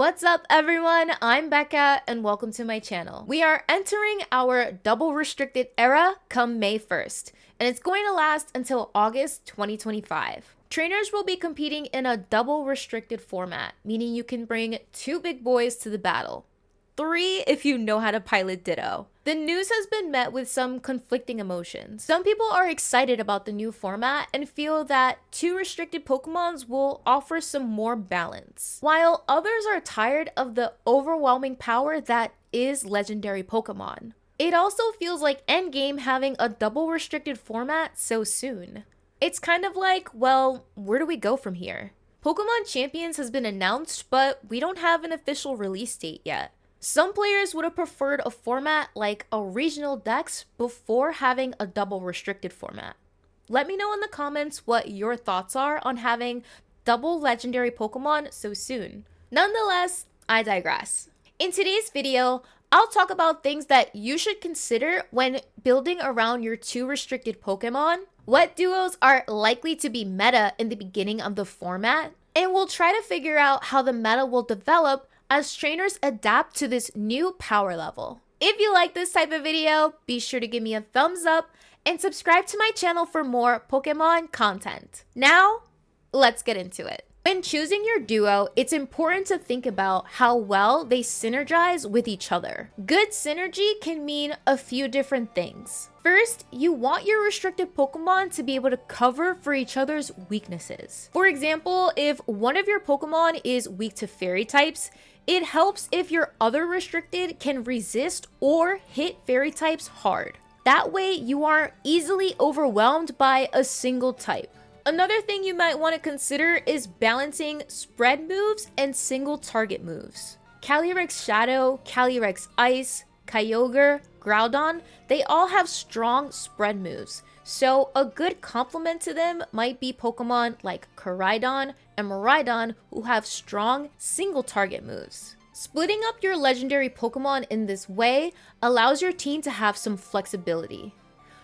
What's up everyone, I'm Becca and welcome to my channel. We are entering our double restricted era come May 1st, and it's going to last until August 2025. Trainers will be competing in a double restricted format, meaning you can bring 2 big boys to the battle. 3 if you know how to pilot Ditto. The news has been met with some conflicting emotions. Some people are excited about the new format and feel that 2 restricted Pokemons will offer some more balance, while others are tired of the overwhelming power that is legendary Pokemon. It also feels like endgame having a double restricted format so soon. It's kind of like, well, where do we go from here? Pokemon Champions has been announced, but we don't have an official release date yet. Some players would have preferred a format like a regional dex before having a double restricted format. Let me know in the comments what your thoughts are on having double legendary Pokemon so soon. Nonetheless, I digress. In today's video, I'll talk about things that you should consider when building around your 2 restricted Pokemon, what duos are likely to be meta in the beginning of the format, and we'll try to figure out how the meta will develop as trainers adapt to this new power level. If you like this type of video, be sure to give me a thumbs up and subscribe to my channel for more Pokemon content. Now, let's get into it. When choosing your duo, it's important to think about how well they synergize with each other. Good synergy can mean a few different things. First, you want your restricted Pokemon to be able to cover for each other's weaknesses. For example, if one of your Pokemon is weak to fairy types, it helps if your other restricted can resist or hit fairy types hard. That way, you aren't easily overwhelmed by a single type. Another thing you might want to consider is balancing spread moves and single target moves. Calyrex Shadow, Calyrex Ice, Kyogre, Groudon, they all have strong spread moves. So a good complement to them might be Pokemon like Koraidon and Miraidon who have strong single target moves. Splitting up your legendary Pokemon in this way allows your team to have some flexibility.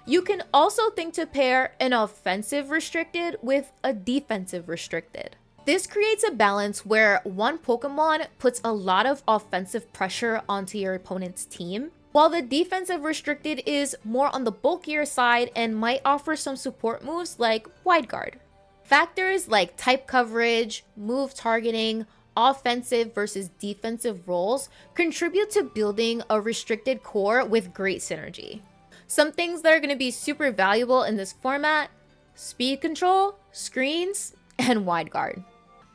You can also think to pair an offensive restricted with a defensive restricted. This creates a balance where one Pokemon puts a lot of offensive pressure onto your opponent's team, while the defensive restricted is more on the bulkier side and might offer some support moves like Wide Guard. Factors like type coverage, move targeting, offensive versus defensive roles contribute to building a restricted core with great synergy. Some things that are going to be super valuable in this format: speed control, screens, and wide guard.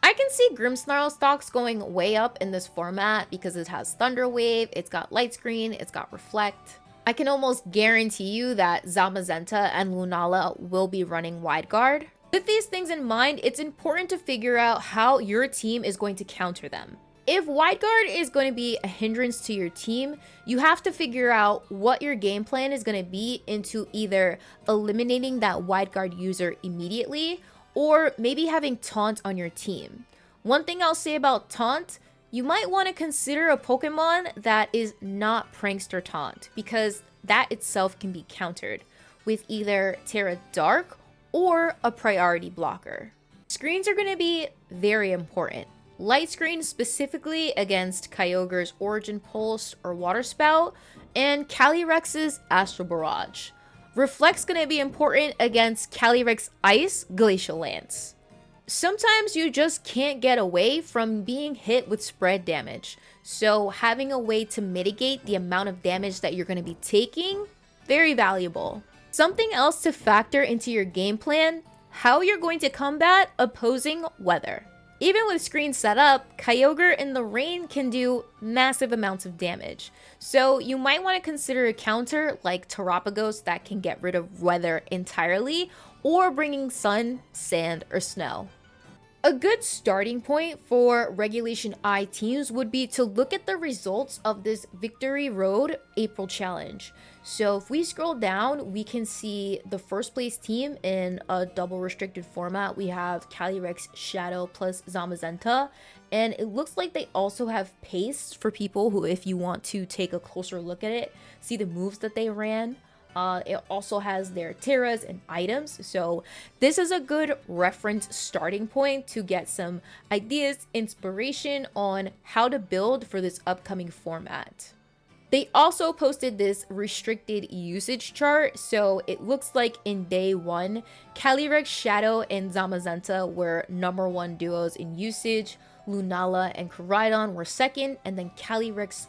I can see Grimmsnarl stocks going way up in this format because it has Thunder Wave, it's got Light Screen, it's got Reflect. I can almost guarantee you that Zamazenta and Lunala will be running wide guard. With these things in mind, it's important to figure out how your team is going to counter them. If wide guard is going to be a hindrance to your team, you have to figure out what your game plan is going to be into either eliminating that wide guard user immediately or maybe having Taunt on your team. One thing I'll say about Taunt, you might want to consider a Pokemon that is not Prankster Taunt because that itself can be countered with either Terra Dark or a priority blocker. Screens are going to be very important. Light Screen specifically against Kyogre's Origin Pulse or Water Spout, and Calyrex's Astral Barrage. Reflect's gonna be important against Calyrex Ice Glacial Lance. Sometimes you just can't get away from being hit with spread damage, so having a way to mitigate the amount of damage that you're gonna be taking, very valuable. Something else to factor into your game plan: how you're going to combat opposing weather. Even with screens set up, Kyogre in the rain can do massive amounts of damage. So you might want to consider a counter like Terapagos that can get rid of weather entirely, or bringing sun, sand, or snow. A good starting point for Regulation I teams would be to look at the results of this Victory Road April Challenge. So if we scroll down, we can see the first place team in a double restricted format. We have Calyrex Shadow plus Zamazenta, and it looks like they also have pace for people who, if you want to take a closer look at it, see the moves that they ran. It also has their tiras and items. So this is a good reference starting point to get some ideas, inspiration on how to build for this upcoming format. They also posted this restricted usage chart, so it looks like in day 1, Calyrex Shadow and Zamazenta were #1 duos in usage, Lunala and Koraidon were second, and then Calyrex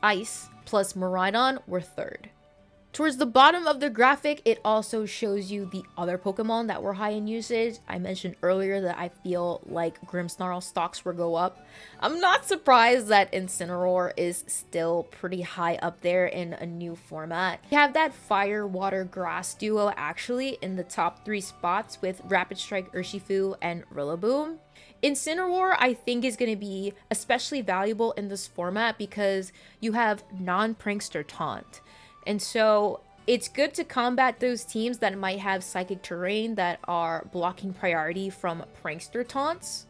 Ice plus Miraidon were third. Towards the bottom of the graphic, it also shows you the other Pokemon that were high in usage. I mentioned earlier that I feel like Grimmsnarl stocks will go up. I'm not surprised that Incineroar is still pretty high up there in a new format. You have that Fire, Water, Grass duo actually in the top 3 spots with Rapid Strike, Urshifu, and Rillaboom. Incineroar, I think, is going to be especially valuable in this format because you have non-Prankster Taunt. And so it's good to combat those teams that might have Psychic Terrain that are blocking priority from Prankster taunts.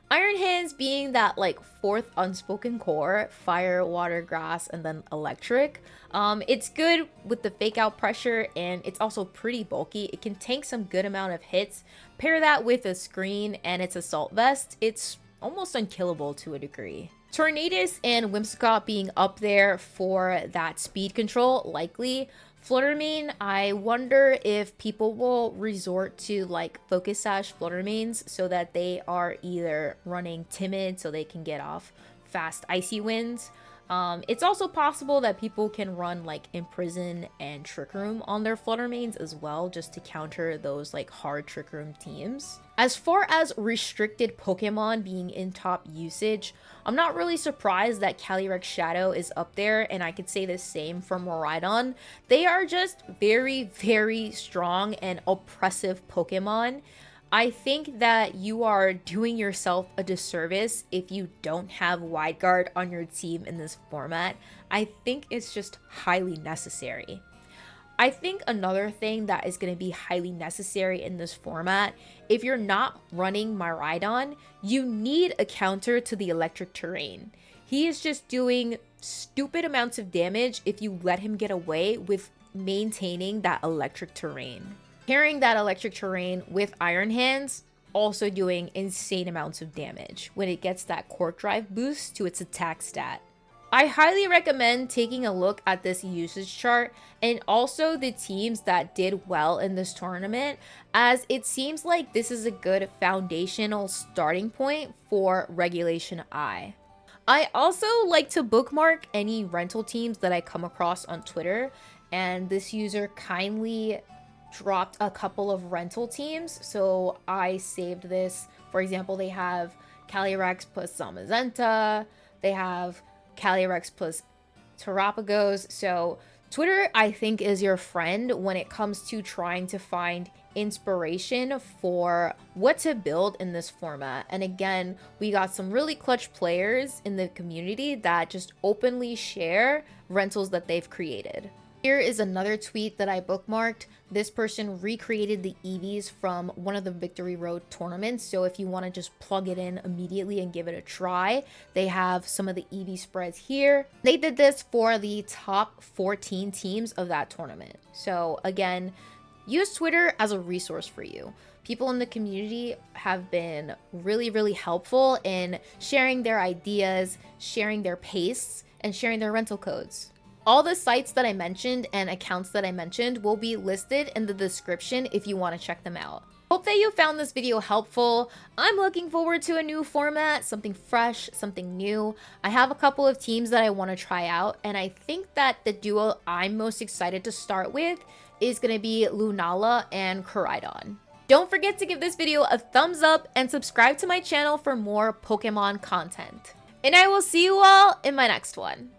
Iron Hands being that like 4th unspoken core, Fire, Water, Grass, and then Electric. It's good with the fake out pressure, and it's also pretty bulky. It can tank some good amount of hits. Pair that with a screen and its Assault Vest, it's almost unkillable to a degree. Tornadus and Whimsicott being up there for that speed control, likely. Fluttermane, I wonder if people will resort to like Focus Sash Fluttermanes so that they are either running Timid so they can get off fast Icy Winds. It's also possible that people can run like Imprison and Trick Room on their Fluttermanes as well, just to counter those like hard Trick Room teams. As far as restricted Pokemon being in top usage, I'm not really surprised that Calyrex Shadow is up there, and I could say the same for Miraidon. They are just very, very strong and oppressive Pokemon. I think that you are doing yourself a disservice if you don't have Wide Guard on your team in this format. I think it's just highly necessary. I think another thing that is going to be highly necessary in this format, if you're not running Miraidon, you need a counter to the Electric Terrain. He is just doing stupid amounts of damage if you let him get away with maintaining that Electric Terrain. Pairing that Electric Terrain with Iron Hands, also doing insane amounts of damage when it gets that Cork Drive boost to its attack stat. I highly recommend taking a look at this usage chart and also the teams that did well in this tournament, as it seems like this is a good foundational starting point for Regulation I. I also like to bookmark any rental teams that I come across on Twitter, and this user kindly dropped a couple of rental teams, so I saved this. For example, they have Calyrex plus Zamazenta, they have Calyrex plus Terapagos. So Twitter, I think, is your friend when it comes to trying to find inspiration for what to build in this format. And again, we got some really clutch players in the community that just openly share rentals that they've created. Here is another tweet that I bookmarked. This person recreated the EVs from one of the Victory Road tournaments. So if you want to just plug it in immediately and give it a try, they have some of the EV spreads here. They did this for the top 14 teams of that tournament. So again, use Twitter as a resource for you. People in the community have been really, really helpful in sharing their ideas, sharing their pastes, and sharing their rental codes. All the sites that I mentioned and accounts that I mentioned will be listed in the description if you want to check them out. Hope that you found this video helpful. I'm looking forward to a new format, something fresh, something new. I have a couple of teams that I want to try out, and I think that the duo I'm most excited to start with is going to be Lunala and Koraidon. Don't forget to give this video a thumbs up and subscribe to my channel for more Pokemon content. And I will see you all in my next one.